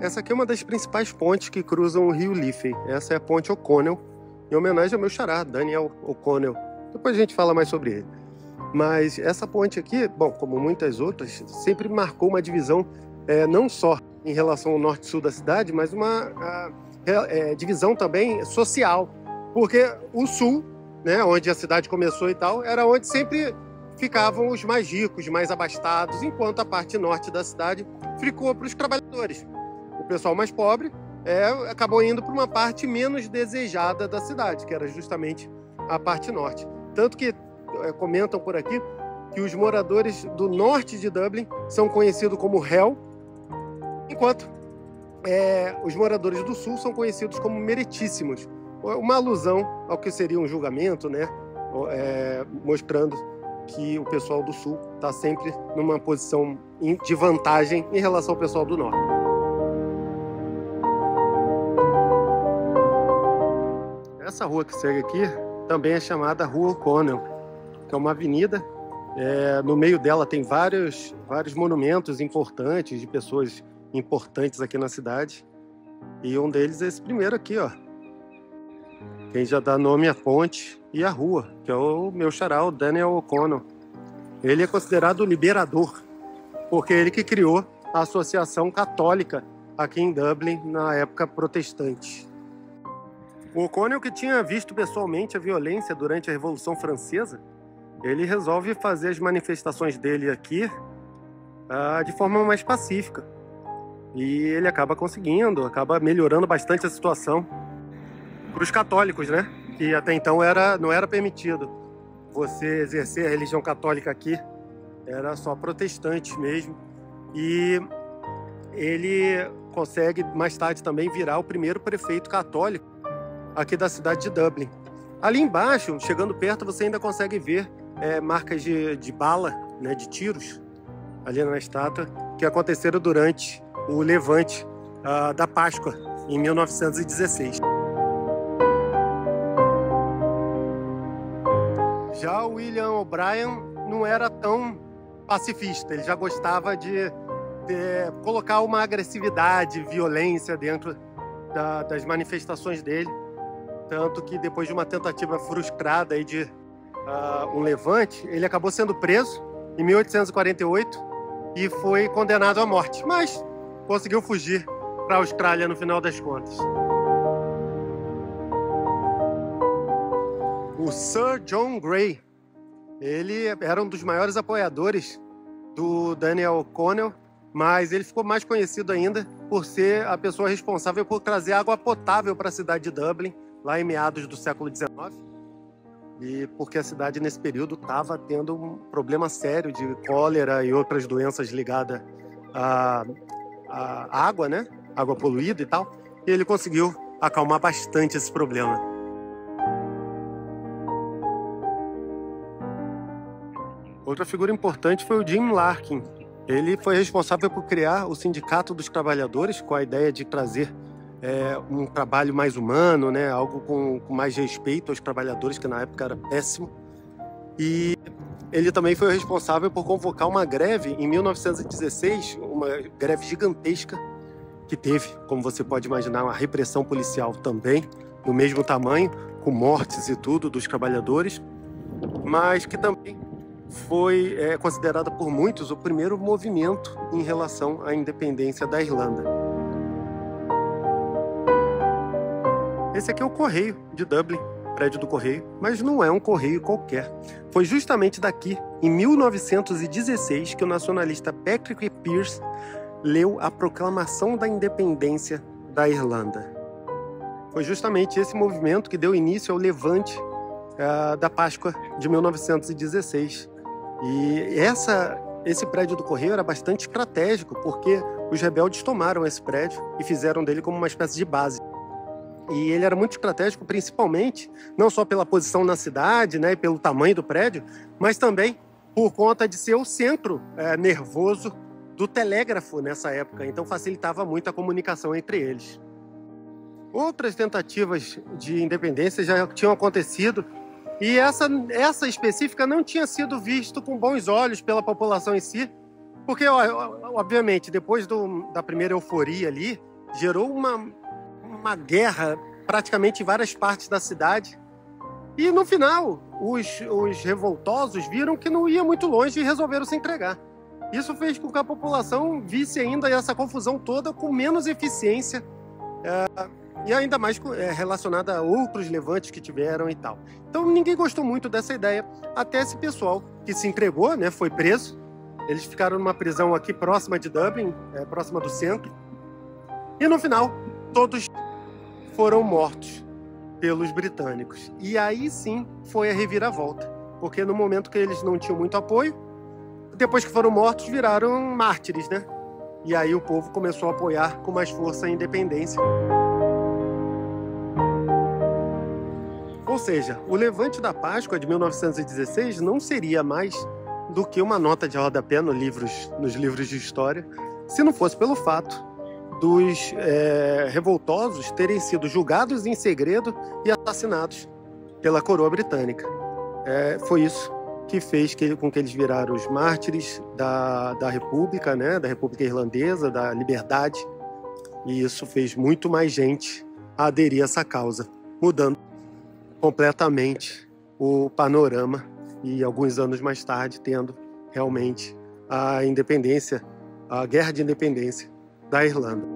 Essa aqui é uma das principais pontes que cruzam o rio Liffey. Essa é a ponte O'Connell, em homenagem ao meu xará, Daniel O'Connell. Depois a gente fala mais sobre ele. Mas essa ponte aqui, bom, como muitas outras, sempre marcou uma divisão não só em relação ao norte e sul da cidade, mas uma divisão também social. Porque o sul, né, onde a cidade começou e tal, era onde sempre ficavam os mais ricos, mais abastados, enquanto a parte norte da cidade ficou para os trabalhadores. O pessoal mais pobre acabou indo para uma parte menos desejada da cidade, que era justamente a parte norte. Tanto que comentam por aqui que os moradores do norte de Dublin são conhecidos como Hell, enquanto os moradores do sul são conhecidos como Meretíssimos. Uma alusão ao que seria um julgamento, né? Mostrando que o pessoal do sul está sempre numa posição de vantagem em relação ao pessoal do norte. Essa rua que segue aqui também é chamada Rua O'Connell, que é uma avenida. No meio dela tem vários monumentos importantes de pessoas importantes aqui na cidade. E um deles é esse primeiro aqui, ó. Quem já dá nome à ponte e à rua, que é o meu xará, o Daniel O'Connell. Ele é considerado o liberador, porque ele que criou a Associação Católica aqui em Dublin na época protestante. O O'Connell, que tinha visto pessoalmente a violência durante a Revolução Francesa, ele resolve fazer as manifestações dele aqui de forma mais pacífica. E ele acaba conseguindo, acaba melhorando bastante a situação para os católicos, né? Que até então não era permitido você exercer a religião católica aqui, era só protestante mesmo. E ele consegue mais tarde também virar o primeiro prefeito católico aqui da cidade de Dublin. Ali embaixo, chegando perto, você ainda consegue ver marcas de bala, né, de tiros, ali na estátua, que aconteceram durante o levante da Páscoa, em 1916. Já o William O'Brien não era tão pacifista, ele já gostava de colocar uma agressividade, violência dentro das manifestações dele. Tanto que depois de uma tentativa frustrada aí de um levante, ele acabou sendo preso em 1848 e foi condenado à morte, mas conseguiu fugir para a Austrália no final das contas. O Sir John Gray, ele era um dos maiores apoiadores do Daniel O'Connell, mas ele ficou mais conhecido ainda por ser a pessoa responsável por trazer água potável para a cidade de Dublin, lá em meados do século XIX, e porque a cidade nesse período estava tendo um problema sério de cólera e outras doenças ligadas à água, né? Água poluída e tal, e ele conseguiu acalmar bastante esse problema. Outra figura importante foi o Jim Larkin. Ele foi responsável por criar o Sindicato dos Trabalhadores, com a ideia de trazer um trabalho mais humano, né? Algo com mais respeito aos trabalhadores, que na época era péssimo. E ele também foi responsável por convocar uma greve em 1916, uma greve gigantesca, que teve, como você pode imaginar, uma repressão policial também, do mesmo tamanho, com mortes e tudo dos trabalhadores, mas que também foi considerada por muitos o primeiro movimento em relação à independência da Irlanda. Esse aqui é o Correio de Dublin, prédio do Correio, mas não é um correio qualquer. Foi justamente daqui, em 1916, que o nacionalista Patrick Pearse leu a Proclamação da Independência da Irlanda. Foi justamente esse movimento que deu início ao levante da Páscoa de 1916. E esse prédio do Correio era bastante estratégico, porque os rebeldes tomaram esse prédio e fizeram dele como uma espécie de base. E ele era muito estratégico, principalmente, não só pela posição na cidade, né, e pelo tamanho do prédio, mas também por conta de ser o centro nervoso do telégrafo nessa época. Então facilitava muito a comunicação entre eles. Outras tentativas de independência já tinham acontecido, e essa específica não tinha sido visto com bons olhos pela população em si, Porque, obviamente, depois da primeira euforia ali, gerou uma guerra praticamente em várias partes da cidade. E, no final, os revoltosos viram que não ia muito longe e resolveram se entregar. Isso fez com que a população visse ainda essa confusão toda com menos eficiência e ainda mais relacionada a outros levantes que tiveram e tal. Então, ninguém gostou muito dessa ideia, até esse pessoal que se entregou, né, foi preso. Eles ficaram numa prisão aqui próxima de Dublin, próxima do centro. E no final, todos foram mortos pelos britânicos. E aí sim foi a reviravolta. Porque no momento que eles não tinham muito apoio, depois que foram mortos, viraram mártires, né? E aí o povo começou a apoiar com mais força a independência. Ou seja, o Levante da Páscoa de 1916 não seria mais do que uma nota de rodapé nos livros de história, se não fosse pelo fato dos revoltosos terem sido julgados em segredo e assassinados pela coroa britânica. Foi isso que fez com que eles viraram os mártires da República, né, da República Irlandesa, da liberdade, e isso fez muito mais gente aderir a essa causa, mudando completamente o panorama e alguns anos mais tarde tendo realmente a independência, a guerra de independência da Irlanda.